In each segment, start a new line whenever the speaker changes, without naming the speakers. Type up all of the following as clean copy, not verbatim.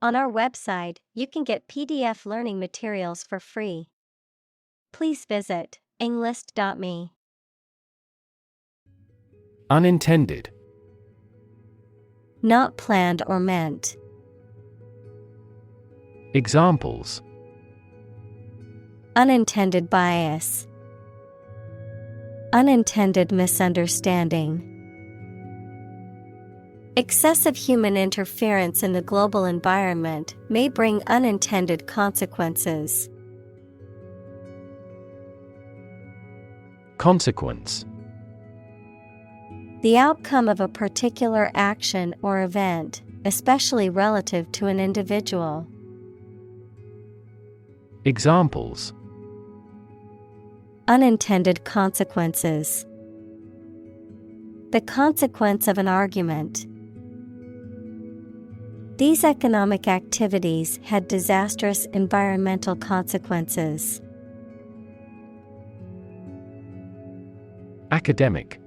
On our website, you can get PDF learning materials for free. Please visit englist.me.
Unintended.
Not planned or meant.
Examples:
Unintended bias. Unintended misunderstanding. Excessive human interference in the global environment may bring unintended consequences.
Consequence.
The outcome of a particular action or event, especially relative to an individual.
Examples:
Unintended consequences. The consequence of an argument. These economic activities had disastrous environmental consequences.
Academic.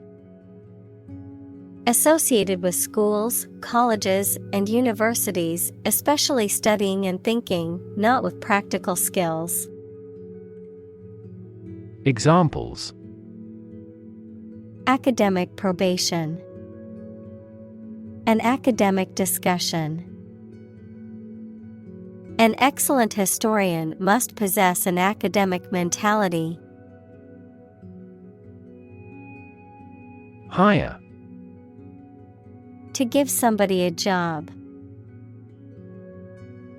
Associated with schools, colleges, and universities, especially studying and thinking, not with practical skills.
Examples:
Academic probation. An academic discussion. An excellent historian must possess an academic mentality.
Hire.
To give somebody a job.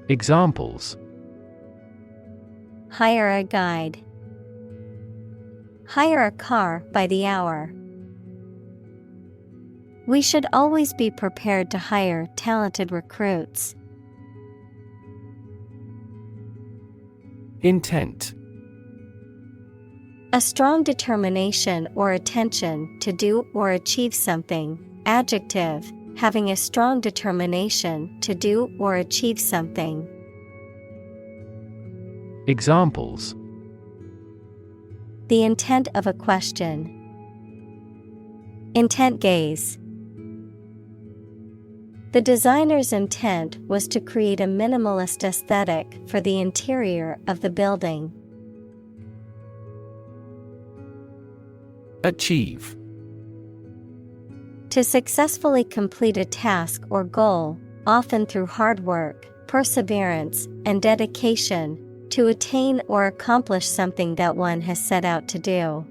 Examples:
Hire a guide. Hire a car by the hour. We should always be prepared to hire talented recruits.
Intent.
A strong determination or attention to do or achieve something. Adjective, having a strong determination to do or achieve something.
Examples:
The intent of a question. Intent gaze. The designer's intent was to create a minimalist aesthetic for the interior of the building.
Achieve.
To successfully complete a task or goal, often through hard work, perseverance, and dedication, to attain or accomplish something that one has set out to do.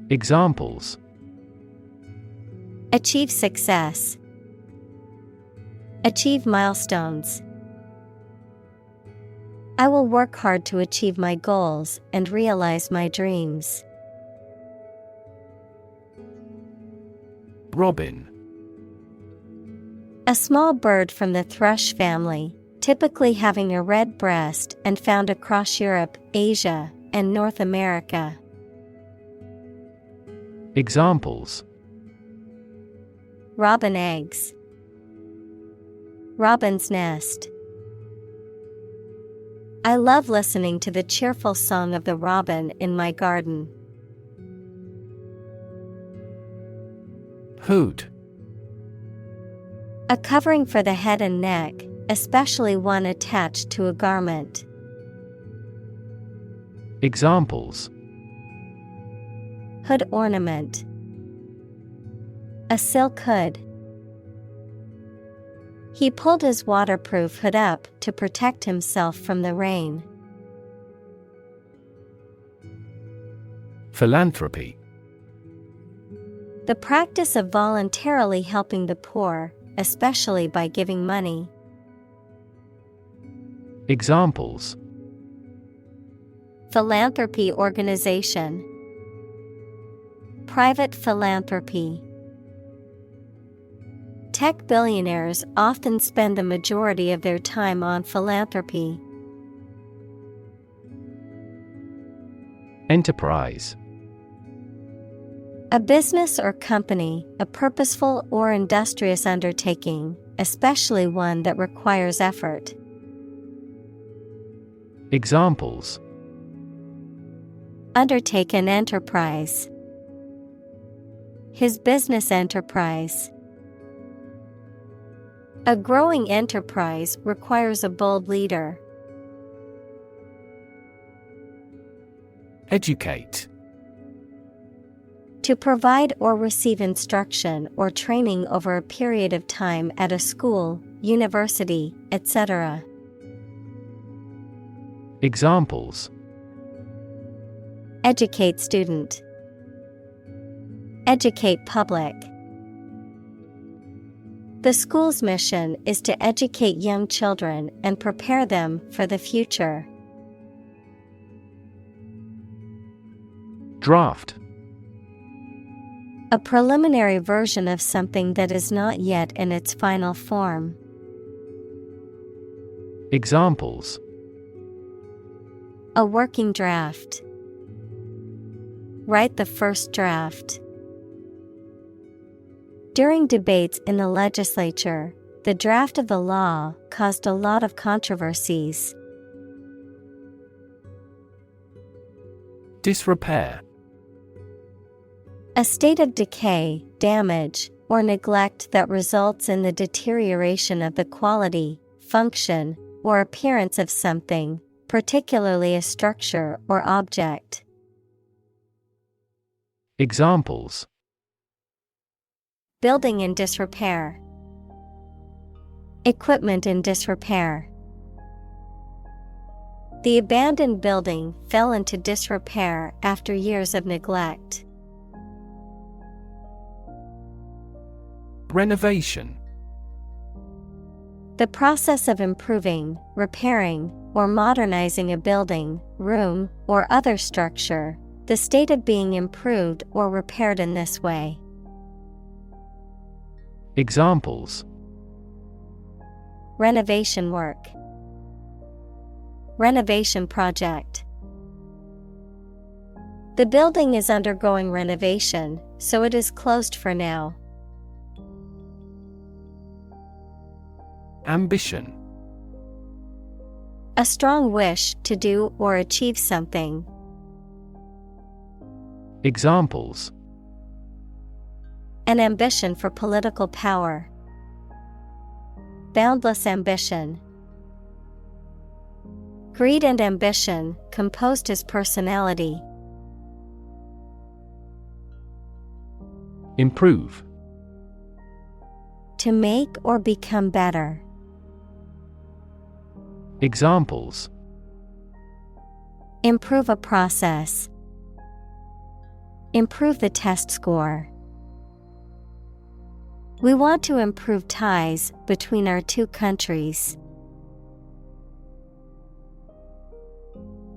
Examples:
Achieve success. Achieve milestones. I will work hard to achieve my goals and realize my dreams.
Robin.
A small bird from the thrush family, typically having a red breast and found across Europe, Asia, and North America.
Examples:
Robin eggs. Robin's nest. I love listening to the cheerful song of the robin in my garden.
Hood.
A covering for the head and neck, especially one attached to a garment.
Examples:
Hood ornament. A silk hood. He pulled his waterproof hood up to protect himself from the rain.
Philanthropy.
The practice of voluntarily helping the poor, especially by giving money.
Examples:
Philanthropy organization. Private philanthropy. Tech billionaires often spend the majority of their time on philanthropy.
Enterprise.
A business or company, a purposeful or industrious undertaking, especially one that requires effort.
Examples:
Undertake an enterprise. His business enterprise. A growing enterprise requires a bold leader.
Educate.
To provide or receive instruction or training over a period of time at a school, university, etc.
Examples:
Educate student. Educate public. The school's mission is to educate young children and prepare them for the future.
Draft.
A preliminary version of something that is not yet in its final form.
Examples:
A working draft. Write the first draft. During debates in the legislature, the draft of the law caused a lot of controversies.
Disrepair.
A state of decay, damage, or neglect that results in the deterioration of the quality, function, or appearance of something, particularly a structure or object.
Examples:
Building in disrepair. Equipment in disrepair. The abandoned building fell into disrepair after years of neglect.
Renovation.
The process of improving, repairing, or modernizing a building, room, or other structure, the state of being improved or repaired in this way.
Examples:
Renovation work. Renovation project. The building is undergoing renovation, so it is closed for now.
Ambition.
A strong wish to do or achieve something.
Examples:
An ambition for political power. Boundless ambition. Greed and ambition composed his personality.
Improve.
To make or become better.
Examples:
Improve a process. Improve the test score. We want to improve ties between our two countries.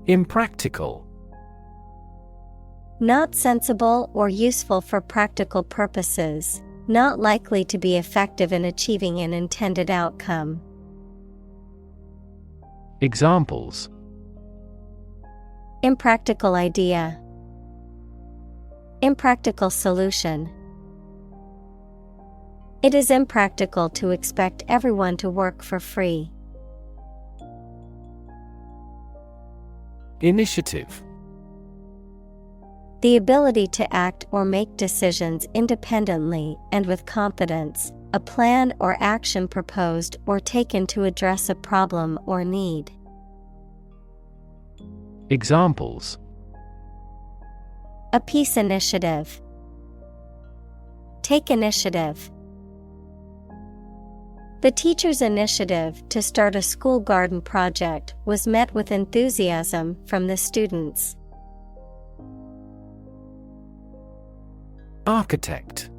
Impractical.
Not sensible or useful for practical purposes, not likely to be effective in achieving an intended outcome.
Examples:
Impractical idea. Impractical solution. It is impractical to expect everyone to work for free.
Initiative.
The ability to act or make decisions independently and with confidence, a plan or action proposed or taken to address a problem or need.
Examples:
A peace initiative. Take initiative. The teacher's initiative to start a school garden project was met with enthusiasm from the students.
Architect.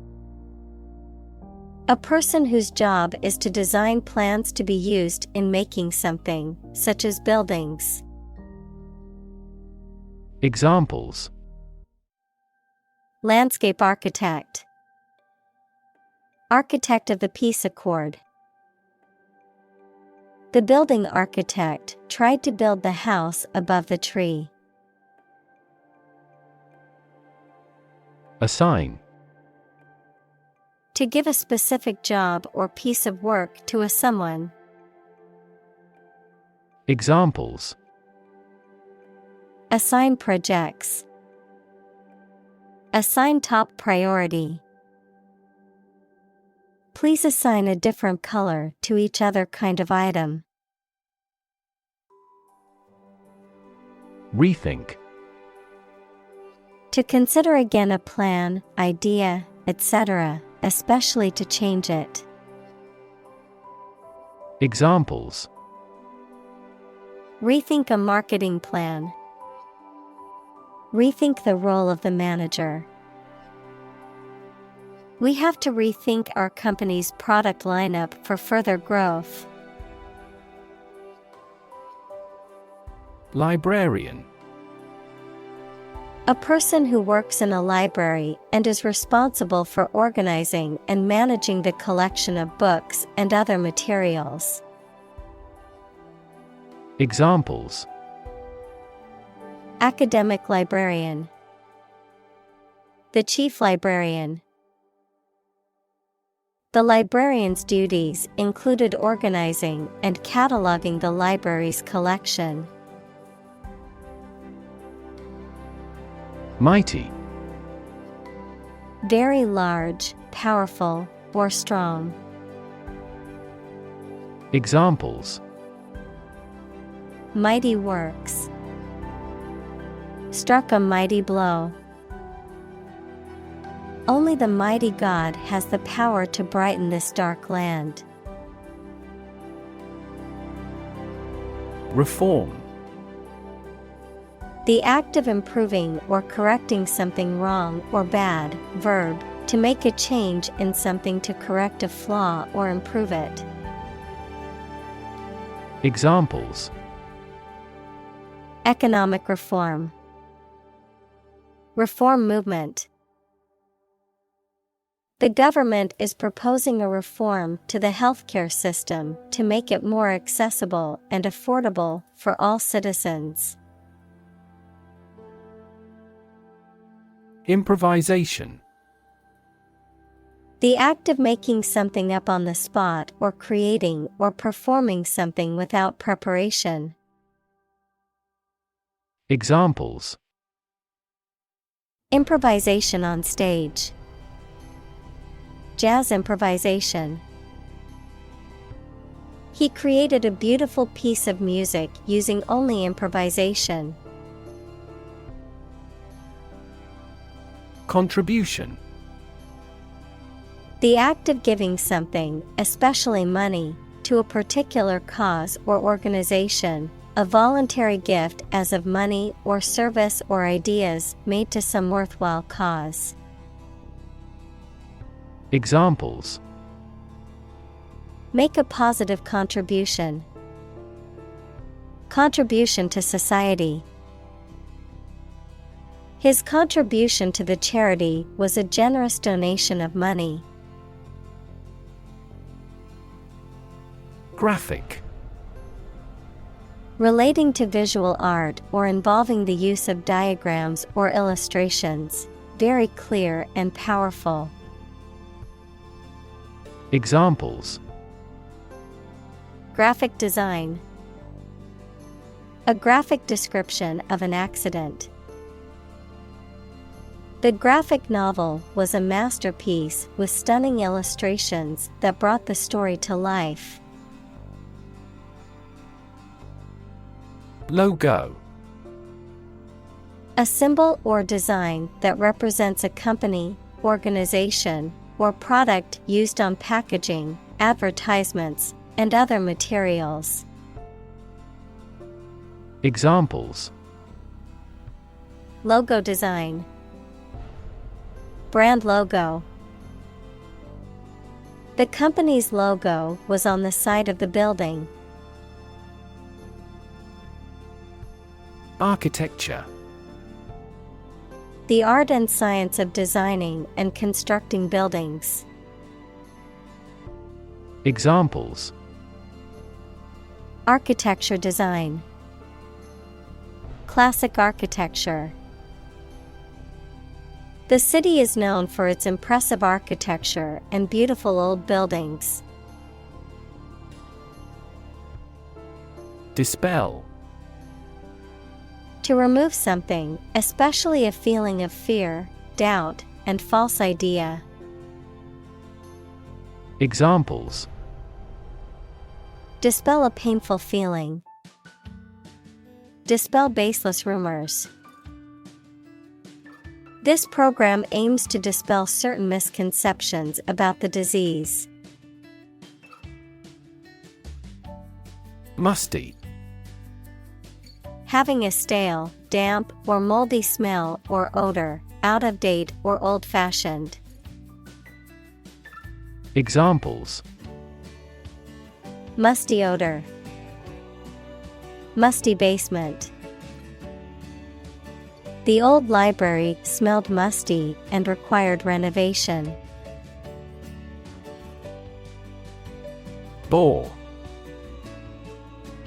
A person whose job is to design plans to be used in making something, such as buildings.
Examples:
Landscape architect. Architect of the peace accord. The building architect tried to build the house above the tree.
Assign.
To give a specific job or piece of work to a someone.
Examples:
Assign projects. Assign top priority. Please assign a different color to each other kind of item.
Rethink.
To consider again a plan, idea, etc., especially to change it.
Examples:
Rethink a marketing plan. Rethink the role of the manager. We have to rethink our company's product lineup for further growth.
Librarian.
A person who works in a library and is responsible for organizing and managing the collection of books and other materials.
Examples:
Academic librarian. The chief librarian. The librarian's duties included organizing and cataloging the library's collection.
Mighty.
Very large, powerful, or strong.
Examples:
Mighty works. Struck a mighty blow. Only the mighty God has the power to brighten this dark land.
Reform.
The act of improving or correcting something wrong or bad. Verb, to make a change in something to correct a flaw or improve it.
Examples:
Economic reform. Reform movement. The government is proposing a reform to the healthcare system to make it more accessible and affordable for all citizens.
Improvisation.
The act of making something up on the spot or creating or performing something without preparation.
Examples:
Improvisation on stage. Jazz improvisation. He created a beautiful piece of music using only improvisation.
Contribution.
The act of giving something, especially money, to a particular cause or organization, a voluntary gift as of money or service or ideas made to some worthwhile cause.
Examples:
Make a positive contribution. Contribution to society. His contribution to the charity was a generous donation of money.
Graphic.
Relating to visual art or involving the use of diagrams or illustrations. Very clear and powerful.
Examples:
Graphic design. A graphic description of an accident. The graphic novel was a masterpiece with stunning illustrations that brought the story to life.
Logo.
A symbol or design that represents a company, organization, or product used on packaging, advertisements, and other materials.
Examples:
Logo design. Brand logo. The company's logo was on the side of the building.
Architecture.
The art and science of designing and constructing buildings.
Examples:
Architecture design. Classic architecture. The city is known for its impressive architecture and beautiful old buildings.
Dispel.
To remove something, especially a feeling of fear, doubt, and false idea.
Examples:
Dispel a painful feeling. Dispel baseless rumors. This program aims to dispel certain misconceptions about the disease.
Musty.
Having a stale, damp, or moldy smell or odor, out of date or old-fashioned.
Examples:
Musty odor. Musty basement. The old library smelled musty and required renovation.
Bore.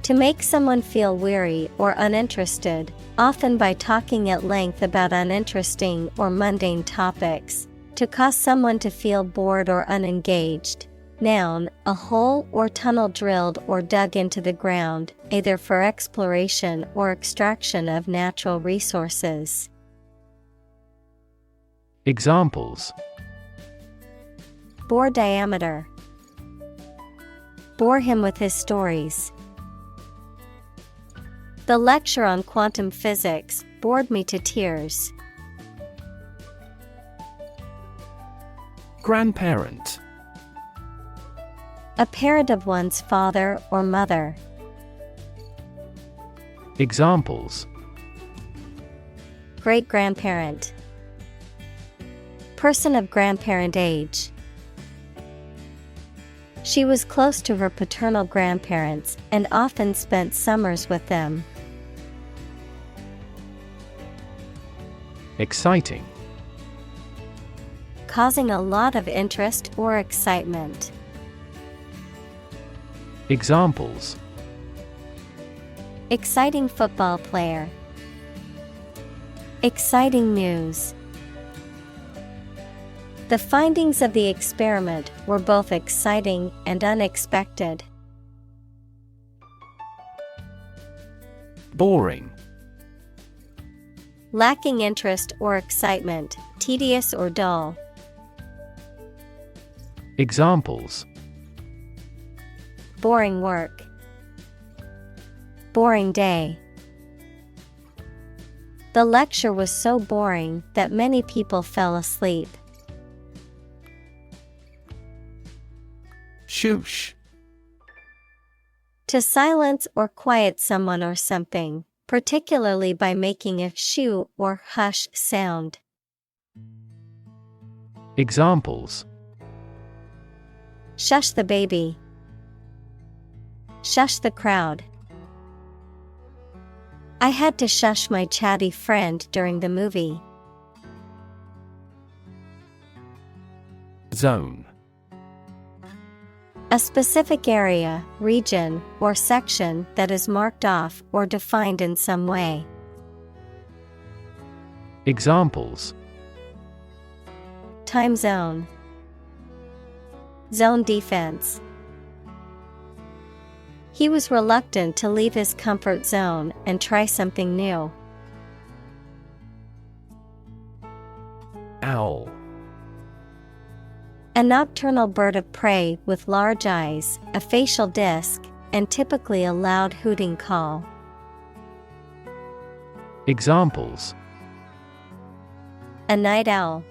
To make someone feel weary or uninterested, often by talking at length about uninteresting or mundane topics. To cause someone to feel bored or unengaged. Noun, a hole or tunnel drilled or dug into the ground, either for exploration or extraction of natural resources.
Examples:
Bore diameter. Bore him with his stories. The lecture on quantum physics bored me to tears.
Grandparent.
A parent of one's father or mother.
Examples:
Great-grandparent. Person of grandparent age. She was close to her paternal grandparents and often spent summers with them.
Exciting.
Causing a lot of interest or excitement.
Examples:
Exciting football player. Exciting news. The findings of the experiment were both exciting and unexpected.
Boring.
Lacking interest or excitement, tedious or dull.
Examples:
Boring work. Boring day. The lecture was so boring that many people fell asleep.
Shush.
To silence or quiet someone or something, particularly by making a shoo or hush sound.
Examples:
Shush the baby. Shush the crowd. I had to shush my chatty friend during the movie.
Zone.
A specific area, region, or section that is marked off or defined in some way.
Examples:
Time zone. Zone defense. He was reluctant to leave his comfort zone and try something new.
Owl.
A nocturnal bird of prey with large eyes, a facial disc, and typically a loud hooting call.
Examples:
A night owl.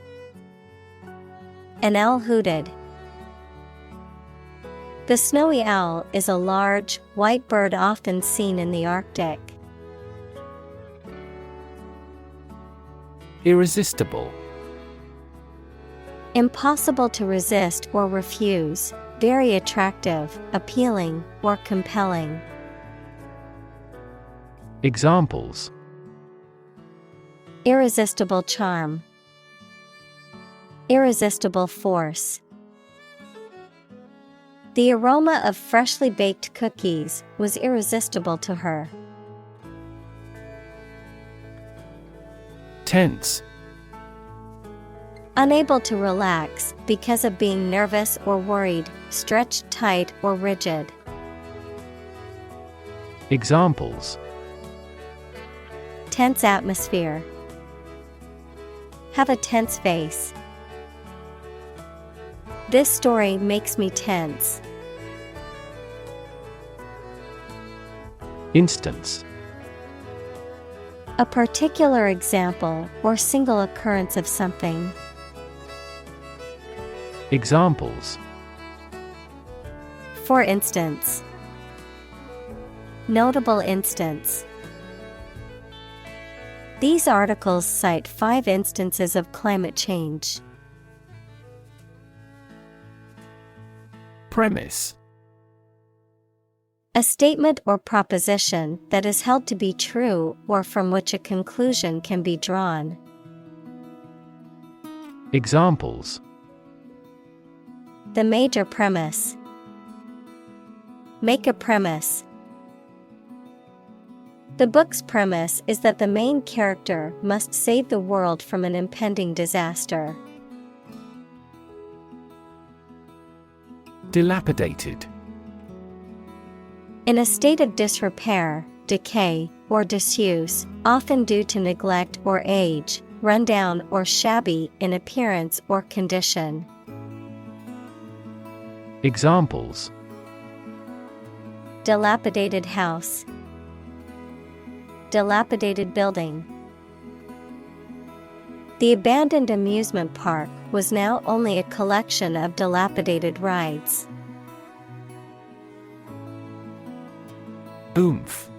An owl hooted. The snowy owl is a large, white bird often seen in the Arctic.
Irresistible.
Impossible to resist or refuse, very attractive, appealing, or compelling.
Examples:
Irresistible charm. Irresistible force. The aroma of freshly baked cookies was irresistible to her.
Tense.
Unable to relax because of being nervous or worried, stretched tight or rigid.
Examples:
Tense atmosphere. Have a tense face. This story makes me tense.
Instance.
A particular example or single occurrence of something.
Examples.
For instance. Notable instance. These articles cite 5 instances of climate change.
Premise.
A statement or proposition that is held to be true or from which a conclusion can be drawn.
Examples.
The major premise. Make a premise. The book's premise is that the main character must save the world from an impending disaster.
Dilapidated.
In a state of disrepair, decay, or disuse, often due to neglect or age, run down or shabby in appearance or condition.
Examples.
Dilapidated house. Dilapidated building. The abandoned amusement park was now only a collection of dilapidated rides.
Oomph.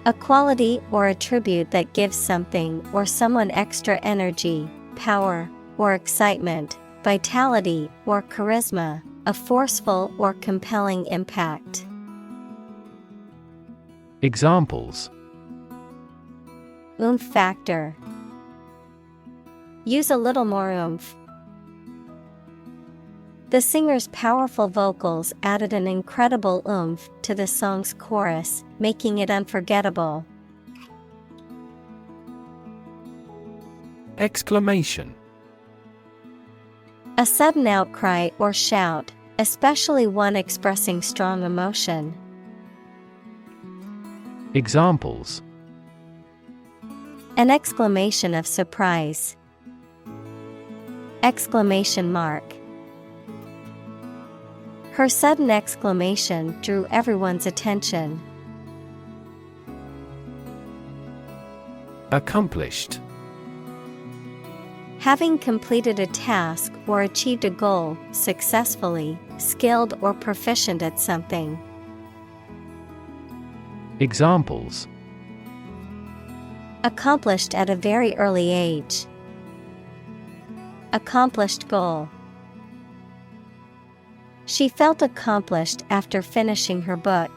A quality or attribute that gives something or someone extra energy, power, or excitement, vitality or charisma, a forceful or compelling impact.
Examples.
Oomph factor. Use a little more oomph. The singer's powerful vocals added an incredible oomph to the song's chorus, making it unforgettable.
Exclamation.
A sudden outcry or shout, especially one expressing strong emotion.
Examples.
An exclamation of surprise. Exclamation mark. Her sudden exclamation drew everyone's attention.
Accomplished.
Having completed a task or achieved a goal successfully, skilled or proficient at something.
Examples.
Accomplished at a very early age. Accomplished goal. She felt accomplished after finishing her book.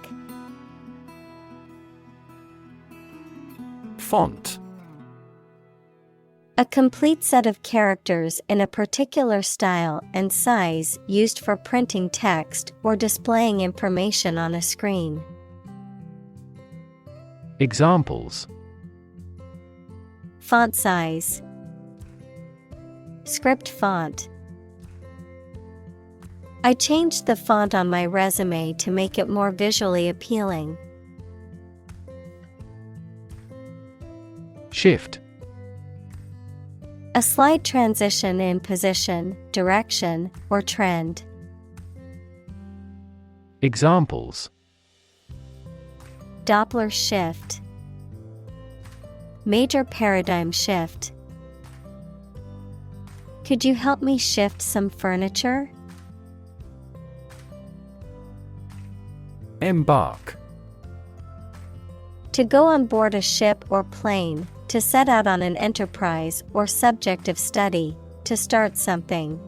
Font.
A complete set of characters in a particular style and size used for printing text or displaying information on a screen.
Examples.
Font size. Script font. I changed the font on my resume to make it more visually appealing.
Shift.
A slight transition in position, direction, or trend.
Examples.
Doppler shift. Major paradigm shift. Could you help me shift some furniture?
Embark.
To go on board a ship or plane, to set out on an enterprise or subject of study, to start something.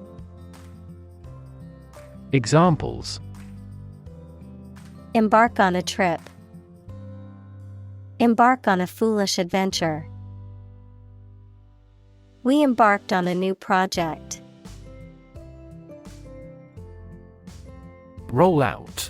Examples.
Embark on a trip. Embark on a foolish adventure. We embarked on a new project.
Roll out.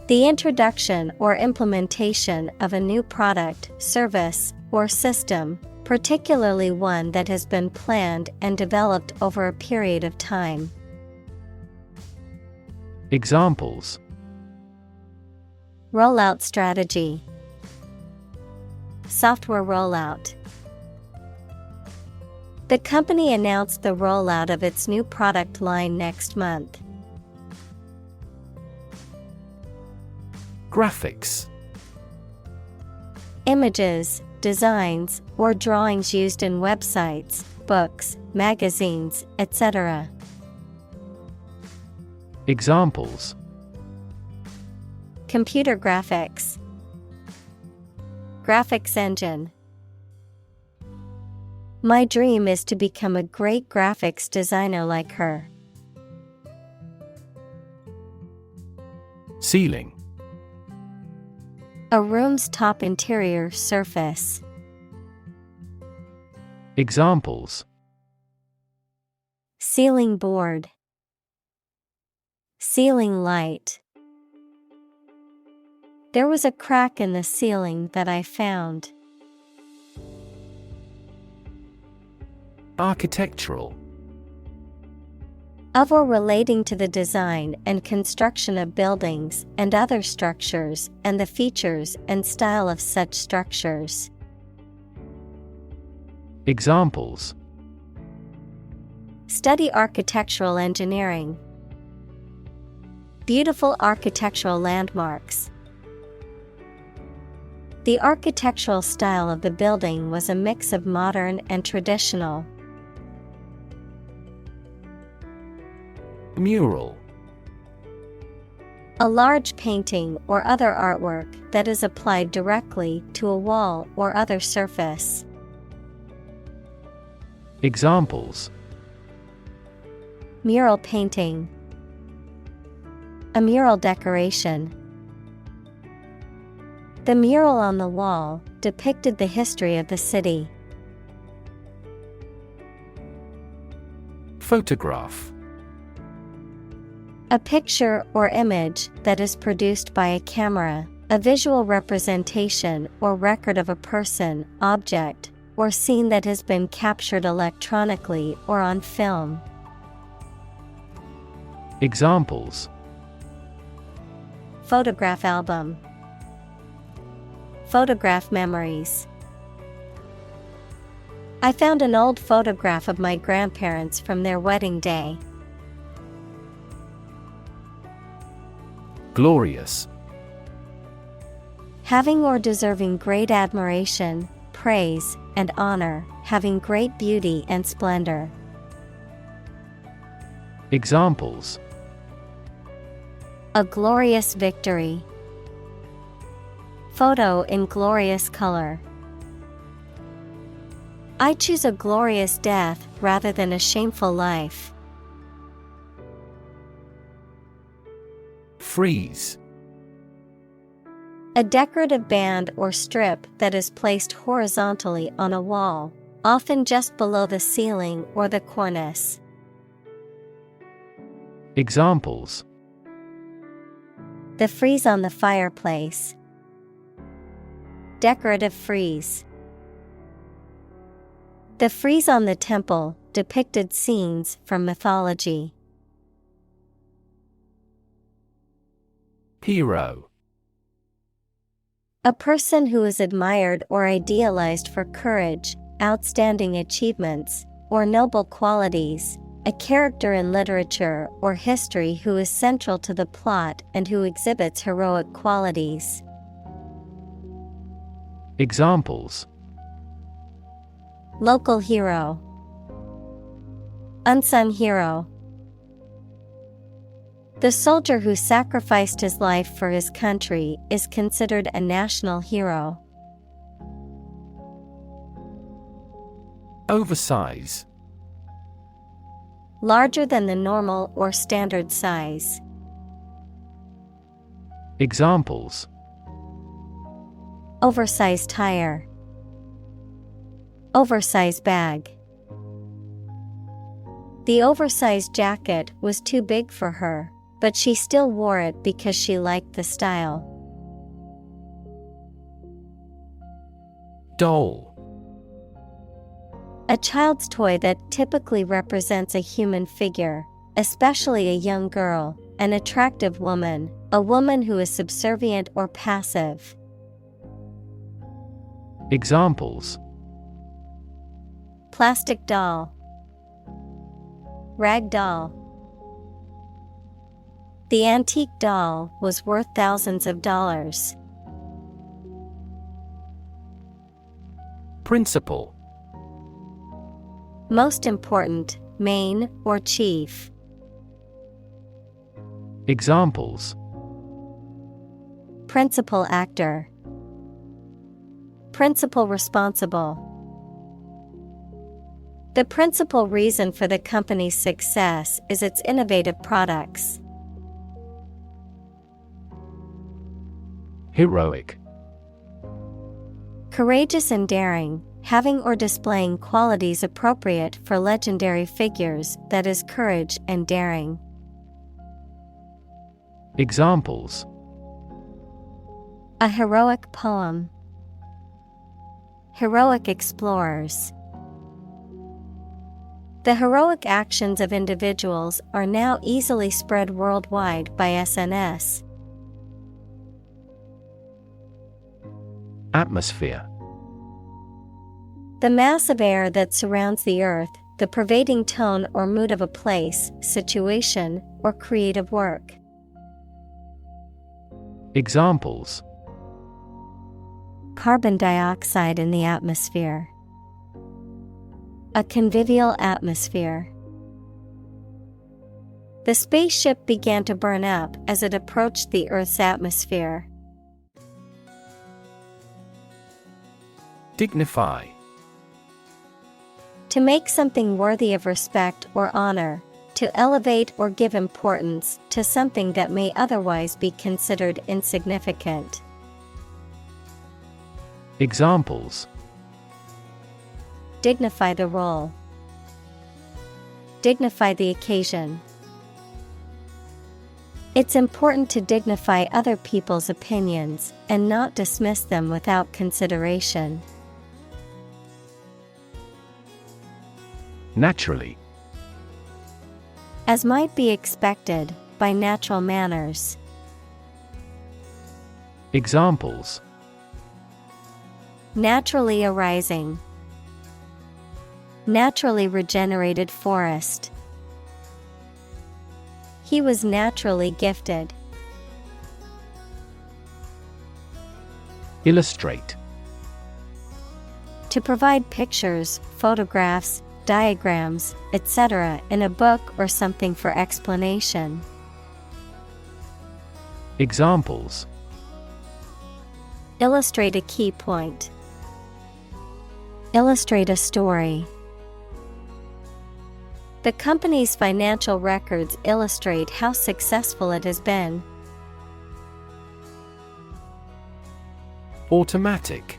The introduction or implementation of a new product, service, or system, particularly one that has been planned and developed over a period of time.
Examples.
Rollout strategy. Software rollout. The company announced the rollout of its new product line next month.
Graphics.
Images, designs, or drawings used in websites, books, magazines, etc.
Examples:
Computer graphics, graphics engine. My dream is to become a great graphics designer like her.
Ceiling.
A room's top interior surface.
Examples:
Ceiling board, ceiling light. There was a crack in the ceiling that I found.
Architectural.
Of or relating to the design and construction of buildings and other structures and the features and style of such structures.
Examples:
Study architectural engineering. Beautiful architectural landmarks. The architectural style of the building was a mix of modern and traditional.
Mural.
A large painting or other artwork that is applied directly to a wall or other surface.
Examples:
Mural painting. A mural decoration. The mural on the wall depicted the history of the city.
Photograph.
A picture or image that is produced by a camera, a visual representation or record of a person, object, or scene that has been captured electronically or on film.
Examples:
Photograph album. Photograph memories. I found an old photograph of my grandparents from their wedding day.
Glorious.
Having or deserving great admiration, praise, and honor, having great beauty and splendor.
Examples:
A glorious victory. Photo in glorious color. I choose a glorious death rather than a shameful life.
Frieze.
A decorative band or strip that is placed horizontally on a wall, often just below the ceiling or the cornice.
Examples:
The frieze on the fireplace. Decorative frieze. The frieze on the temple depicted scenes from mythology.
Hero.
A person who is admired or idealized for courage, outstanding achievements, or noble qualities, a character in literature or history who is central to the plot and who exhibits heroic qualities.
Examples:
Local hero. Unsung hero. The soldier who sacrificed his life for his country is considered a national hero.
Oversize.
Larger than the normal or standard size.
Examples:
Oversized tire. Oversized bag. The oversized jacket was too big for her, but she still wore it because she liked the style.
Doll.
A child's toy that typically represents a human figure, especially a young girl, an attractive woman, a woman who is subservient or passive.
Examples:
Plastic doll. Rag doll. The antique doll was worth thousands of dollars.
Principal.
Most important, main, or chief.
Examples:
Principal actor. Principal responsible. The principal reason for the company's success is its innovative products.
Heroic.
Courageous and daring, having or displaying qualities appropriate for legendary figures, that is, courage and daring.
Examples:
A heroic poem. Heroic explorers. The heroic actions of individuals are now easily spread worldwide by SNS.
Atmosphere.
The mass of air that surrounds the earth, the pervading tone or mood of a place, situation, or creative work.
Examples:
Carbon dioxide in the atmosphere. A convivial atmosphere. The spaceship began to burn up as it approached the Earth's atmosphere.
Dignify.
To make something worthy of respect or honor, to elevate or give importance to something that may otherwise be considered insignificant.
Examples:
Dignify the role. Dignify the occasion. It's important to dignify other people's opinions and not dismiss them without consideration.
Naturally.
As might be expected, by natural manners.
Examples:
Naturally arising. Naturally regenerated forest. He was naturally gifted.
Illustrate.
To provide pictures, photographs, diagrams, etc. in a book or something for explanation.
Examples:
Illustrate a key point. Illustrate a story. The company's financial records illustrate how successful it has been.
Automatic.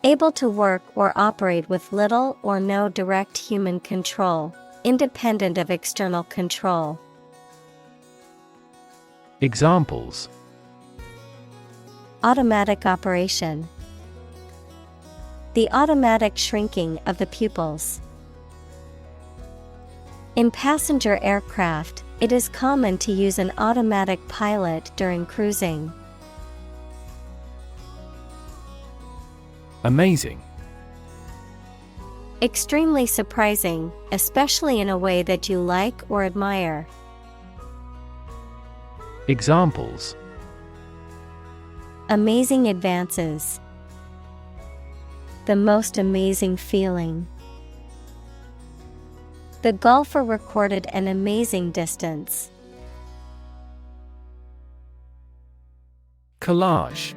Able to work or operate with little or no direct human control, independent of external control.
Examples:
Automatic operation. The automatic shrinking of the pupils. In passenger aircraft, it is common to use an automatic pilot during cruising.
Amazing.
Extremely surprising, especially in a way that you like or admire.
Examples:
Amazing advances. The most amazing feeling. The golfer recorded an amazing distance.
Collage.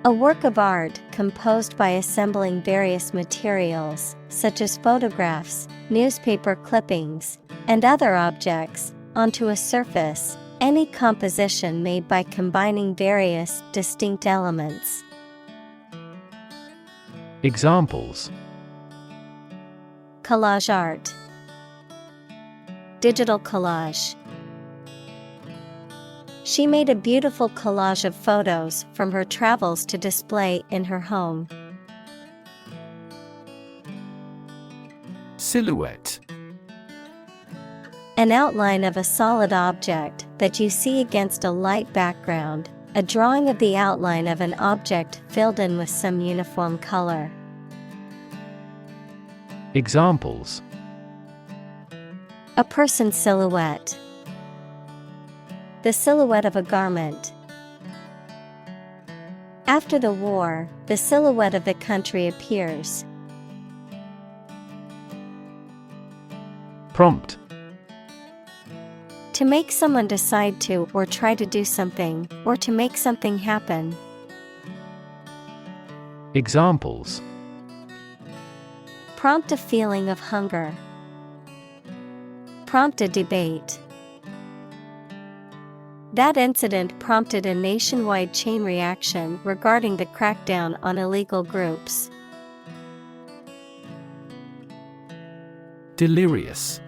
A work of art composed by assembling various materials, such as photographs, newspaper clippings, and other objects, onto a surface, any composition made by combining various distinct elements.
Examples:
Collage art. Digital collage. She made a beautiful collage of photos from her travels to display in her home.
Silhouette.
An outline of a solid object that you see against a light background, a drawing of the outline of an object filled in with some uniform color.
Examples:
A person's silhouette. The silhouette of a garment. After the war, the silhouette of the country appears.
Prompt:
To make someone decide to or try to do something, or to make something happen.
Examples:
Prompt a feeling of hunger. Prompt a debate. That incident prompted a nationwide chain reaction regarding the crackdown on illegal groups.
Delirious.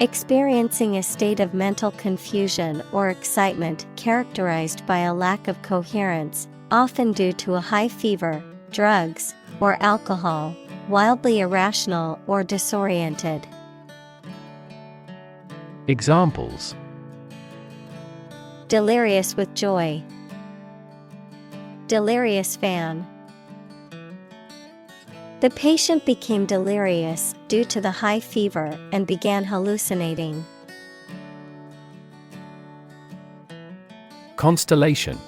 Experiencing a state of mental confusion or excitement characterized by a lack of coherence, often due to a high fever, drugs, or alcohol, wildly irrational or disoriented.
Examples:
Delirious with joy. Delirious fan. The patient became delirious due to the high fever and began hallucinating.
Constellation.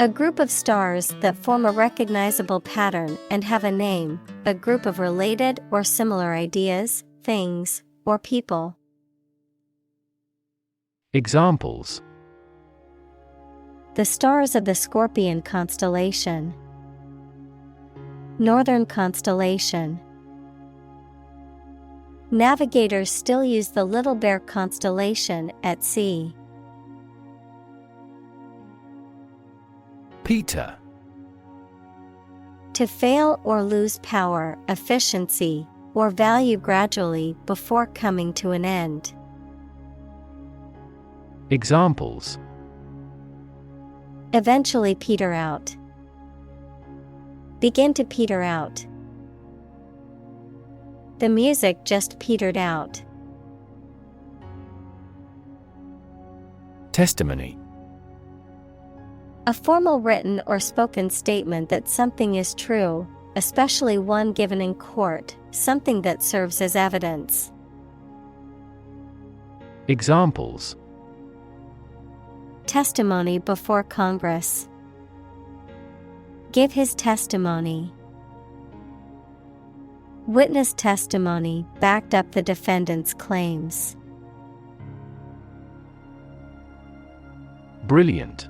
A group of stars that form a recognizable pattern and have a name, a group of related or similar ideas, things, or people.
Examples:
The stars of the Scorpion constellation. Northern constellation. Navigators still use the Little Bear constellation at sea.
Peter.
To fail or lose power, efficiency, or value gradually before coming to an end.
Examples:
Eventually peter out. Begin to peter out. The music just petered out.
Testimony.
A formal written or spoken statement that something is true, especially one given in court, something that serves as evidence.
Examples:
Testimony before Congress. Give his testimony. Witness testimony backed up the defendant's claims.
Brilliant.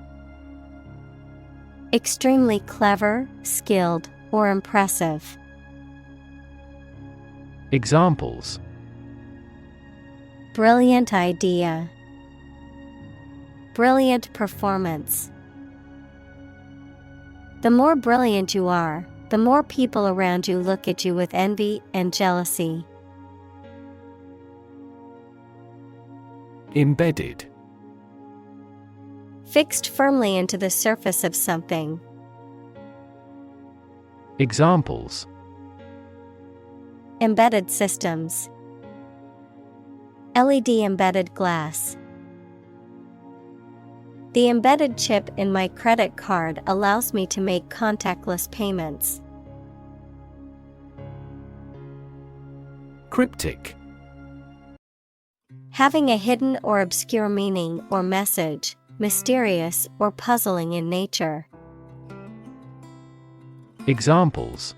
Extremely clever, skilled, or impressive.
Examples:
Brilliant idea. Brilliant performance. The more brilliant you are, the more people around you look at you with envy and jealousy.
Embedded.
Fixed firmly into the surface of something.
Examples:
Embedded systems. LED embedded glass. The embedded chip in my credit card allows me to make contactless payments.
Cryptic.
Having a hidden or obscure meaning or message, mysterious or puzzling in nature.
Examples: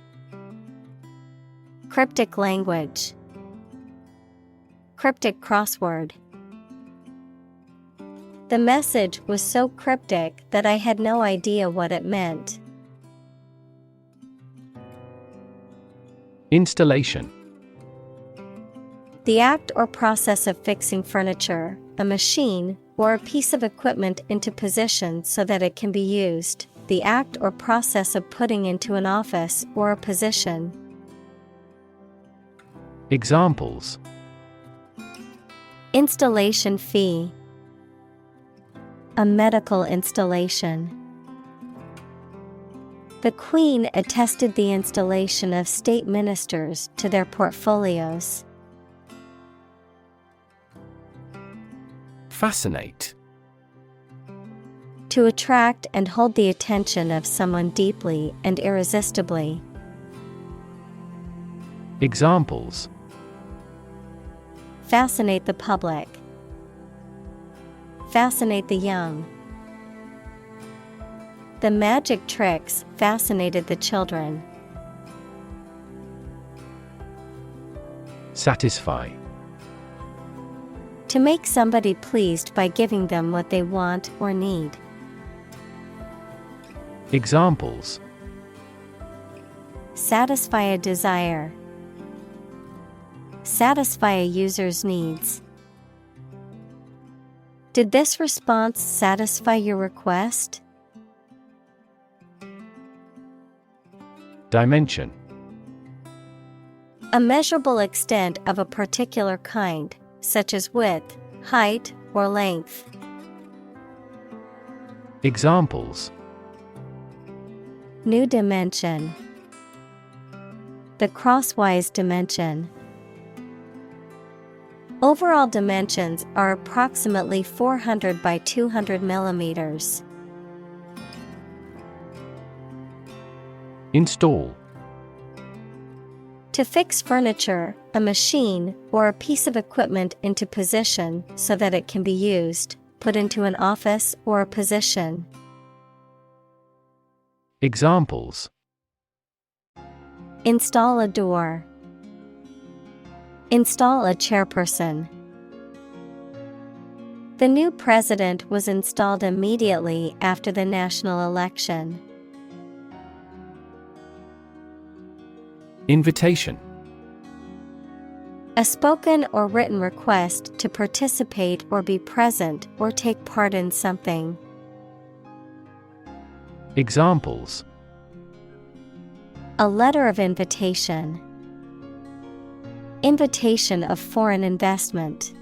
Cryptic language. Cryptic crossword. The message was so cryptic that I had no idea what it meant.
Installation.
The act or process of fixing furniture, a machine, or a piece of equipment into position so that it can be used. The act or process of putting into an office or a position.
Examples:
Installation fee. A medical installation. The Queen attested the installation of state ministers to their portfolios.
Fascinate.
To attract and hold the attention of someone deeply and irresistibly.
Examples:
Fascinate the public. Fascinate the young. The magic tricks fascinated the children.
Satisfy.
To make somebody pleased by giving them what they want or need.
Examples:
Satisfy a desire. Satisfy a user's needs. Did this response satisfy your request?
Dimension.
A measurable extent of a particular kind, such as width, height, or length.
Examples:
New dimension. The crosswise dimension. Overall dimensions are approximately 400 by 200 millimeters.
Install.
To fix furniture, a machine, or a piece of equipment into position so that it can be used, put into an office or a position.
Examples:
Install a door. Install a chairperson. The new president was installed immediately after the national election.
Invitation.
A spoken or written request to participate or be present or take part in something.
Examples:
A letter of invitation. Invitation of foreign investment.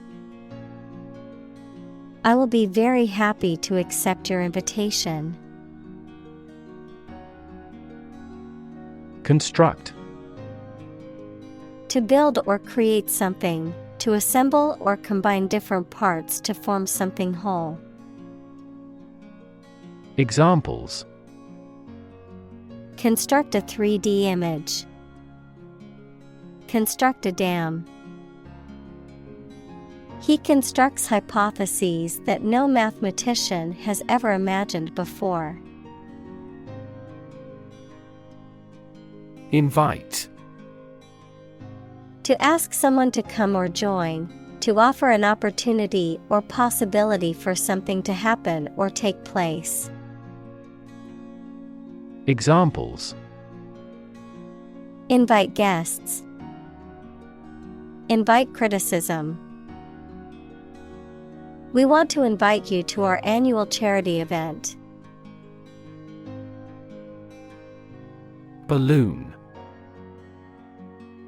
I will be very happy to accept your invitation.
Construct.
To build or create something, to assemble or combine different parts to form something whole.
Examples:
Construct a 3D image. Construct a dam. He constructs hypotheses that no mathematician has ever imagined before.
Invite.
To ask someone to come or join, to offer an opportunity or possibility for something to happen or take place.
Examples:
Invite guests. Invite criticism. We want to invite you to our annual charity event.
Balloon.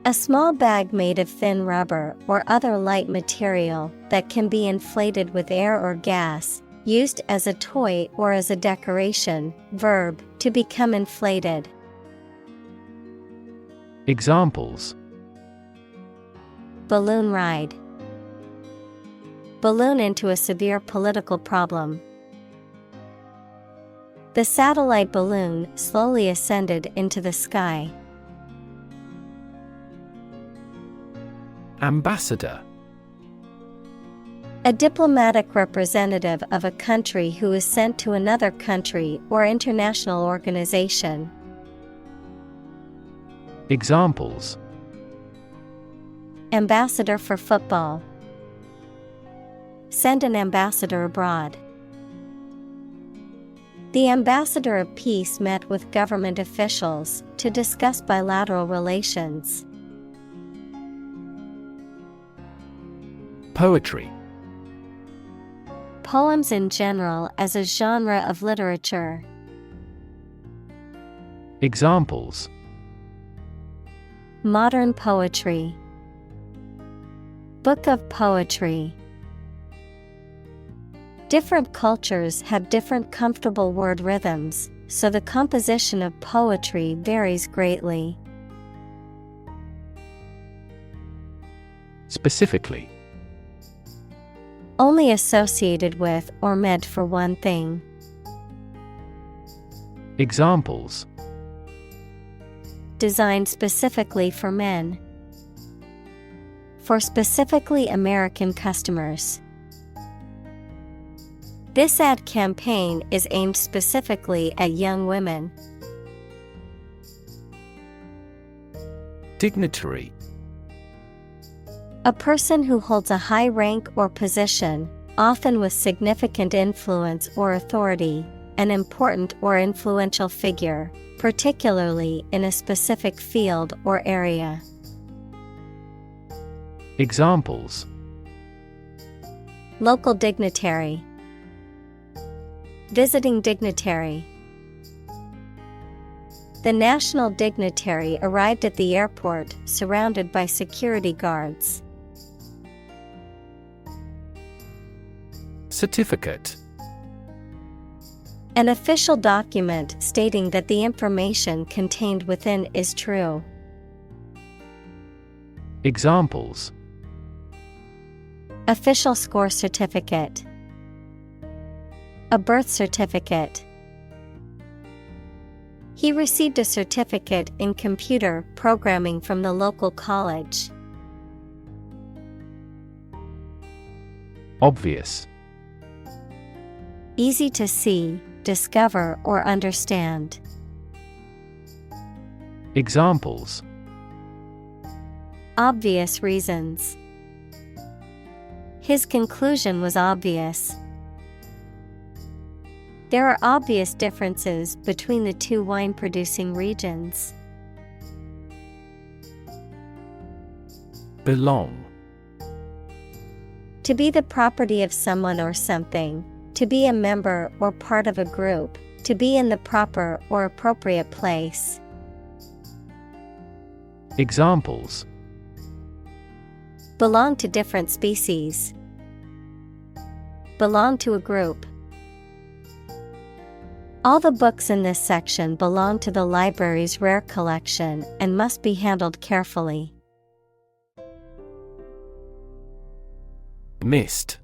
A small bag made of thin rubber or other light material that can be inflated with air or gas, used as a toy or as a decoration. Verb, to become inflated.
Examples:
Balloon ride. Balloon into a severe political problem. The satellite balloon slowly ascended into the sky.
Ambassador.
A diplomatic representative of a country who is sent to another country or international organization.
Examples:
Ambassador for football. Send an ambassador abroad. The ambassador of peace met with government officials to discuss bilateral relations.
Poetry.
Poems in general as a genre of literature.
Examples:
Modern poetry. Book of poetry. Different cultures have different comfortable word rhythms, so the composition of poetry varies greatly.
Specifically.
Only associated with or meant for one thing.
Examples:
Designed specifically for men. for specifically American customers. This ad campaign is aimed specifically at young women.
Dignitary.
A person who holds a high rank or position, often with significant influence or authority, an important or influential figure, particularly in a specific field or area.
Examples:
local dignitary, visiting dignitary. The national dignitary arrived at the airport surrounded by security guards.
Certificate.
An official document stating that the information contained within is true.
Examples:
official score certificate, a birth certificate. He received a certificate in computer programming from the local college.
Obvious.
Easy to see, discover, or understand.
Examples:
obvious reasons. His conclusion was obvious. There are obvious differences between the two wine-producing regions.
Belong.
To be the property of someone or something, to be a member or part of a group, to be in the proper or appropriate place.
Examples:
belong to different species. Belong to a group. All the books in this section belong to the library's rare collection and must be handled carefully.
Mist.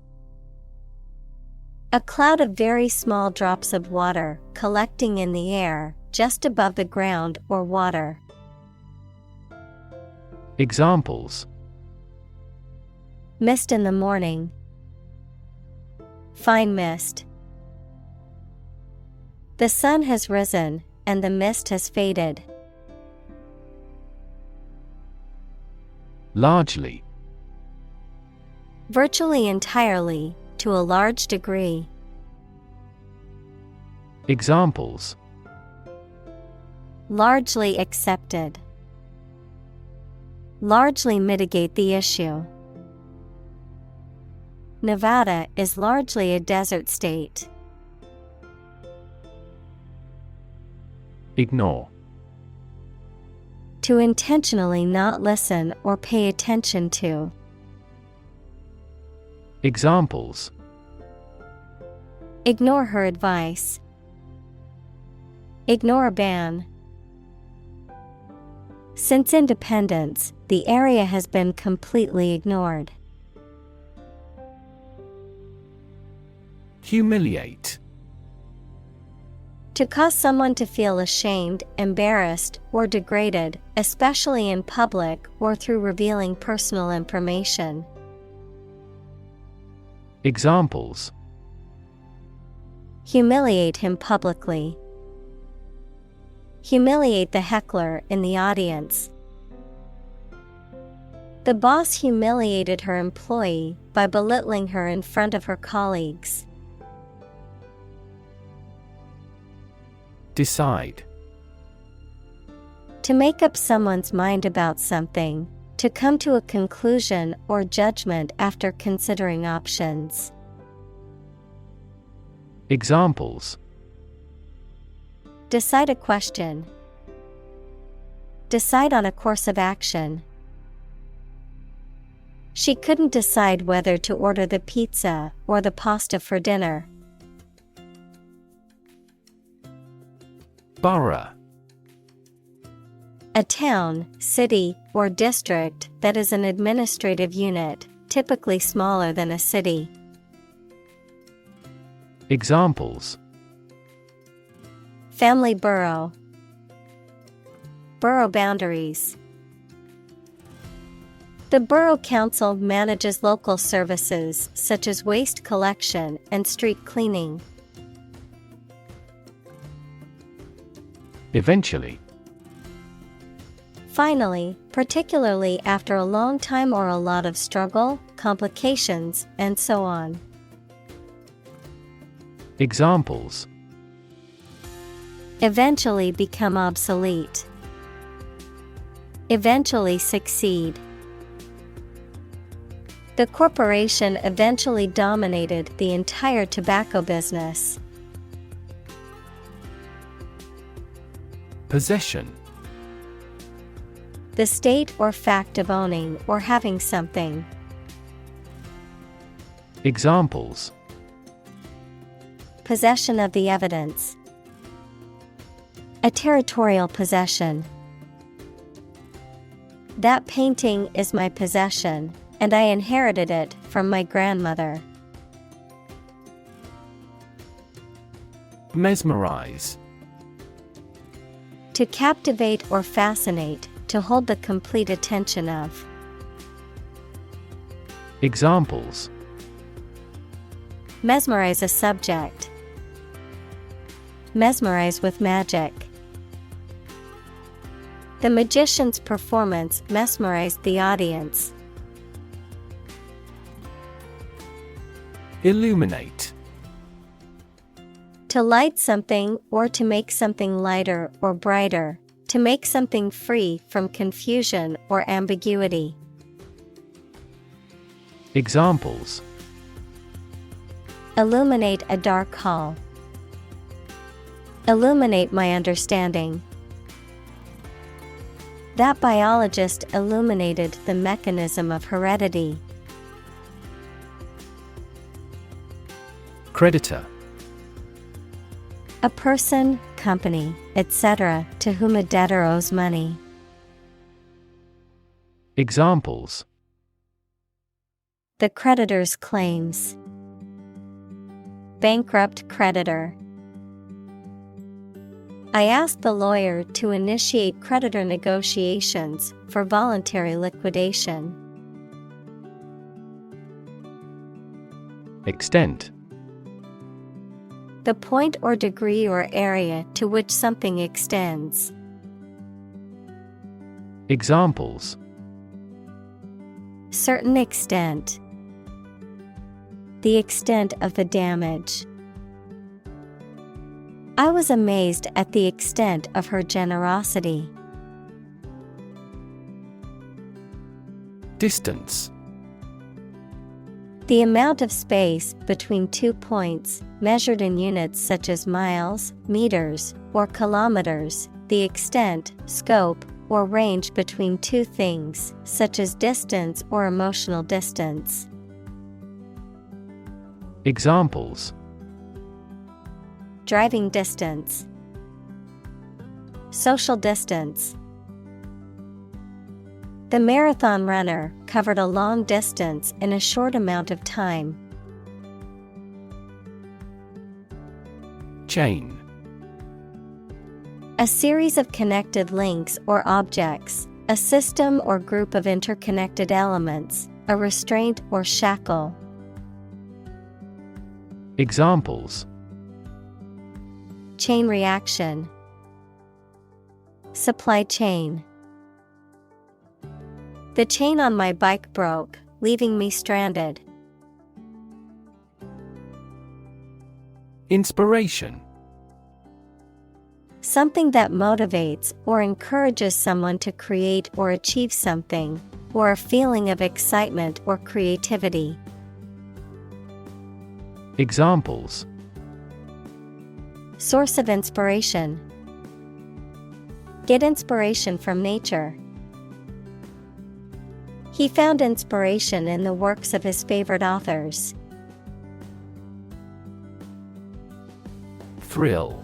A cloud of very small drops of water collecting in the air, just above the ground or water.
Examples:
mist in the morning. Fine mist. The sun has risen, and the mist has faded.
Largely.
Virtually entirely, to a large degree.
Examples:
largely accepted. Largely mitigate the issue. Nevada is largely a desert state.
Ignore.
To intentionally not listen or pay attention to.
Examples:
ignore her advice. Ignore a ban. Since independence, the area has been completely ignored.
Humiliate.
To cause someone to feel ashamed, embarrassed, or degraded, especially in public or through revealing personal information.
Examples:
humiliate him publicly. Humiliate the heckler in the audience. The boss humiliated her employee by belittling her in front of her colleagues.
Decide.
To make up someone's mind about something, to come to a conclusion or judgment after considering options.
Examples:
decide a question. Decide on a course of action. She couldn't decide whether to order the pizza or the pasta for dinner.
Borough.
A town, city, or district that is an administrative unit, typically smaller than a city.
Examples:
family borough. Borough boundaries. The Borough Council manages local services such as waste collection and street cleaning.
Eventually.
Finally, particularly after a long time or a lot of struggle, complications, and so on.
Examples:
Eventually become obsolete. Eventually succeed. The corporation eventually dominated the entire tobacco business.
Possession.
The state or fact of owning or having something.
Examples:
Possession of the evidence. A territorial possession. That painting is my possession, and I inherited it from my grandmother.
Mesmerize.
To captivate or fascinate, to hold the complete attention of.
Examples:
Mesmerize a subject. Mesmerize with magic. The magician's performance mesmerized the audience.
Illuminate.
To light something or to make something lighter or brighter, to make something free from confusion or ambiguity.
Examples:
Illuminate a dark hall. Illuminate my understanding. That biologist illuminated the mechanism of heredity.
Creditor.
A person, company, etc., to whom a debtor owes money.
Examples:
The creditor's claims. Bankrupt creditor. I asked the lawyer to initiate creditor negotiations for voluntary liquidation.
Extent.
The point or degree or area to which something extends.
Examples:
Certain extent. The extent of the damage. I was amazed at the extent of her generosity.
Distance.
The amount of space between 2 points, measured in units such as miles, meters, or kilometers, the extent, scope, or range between two things, such as distance or emotional distance.
Examples:
Driving distance. Social distance. The marathon runner covered a long distance in a short amount of time.
Chain.
A series of connected links or objects, a system or group of interconnected elements, a restraint or shackle.
Examples:
Chain reaction. Supply chain. The chain on my bike broke, leaving me stranded.
Inspiration.
Something that motivates or encourages someone to create or achieve something, or a feeling of excitement or creativity.
Examples:
Source of inspiration. Get inspiration from nature. He found inspiration in the works of his favorite authors.
Thrill.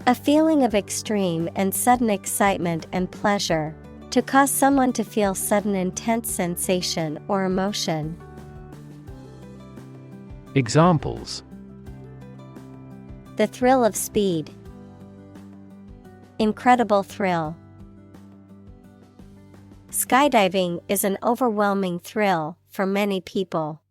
A feeling of extreme and sudden excitement and pleasure, to cause someone to feel sudden intense sensation or emotion.
Examples:
The thrill of speed. Incredible thrill. Skydiving is an overwhelming thrill for many people.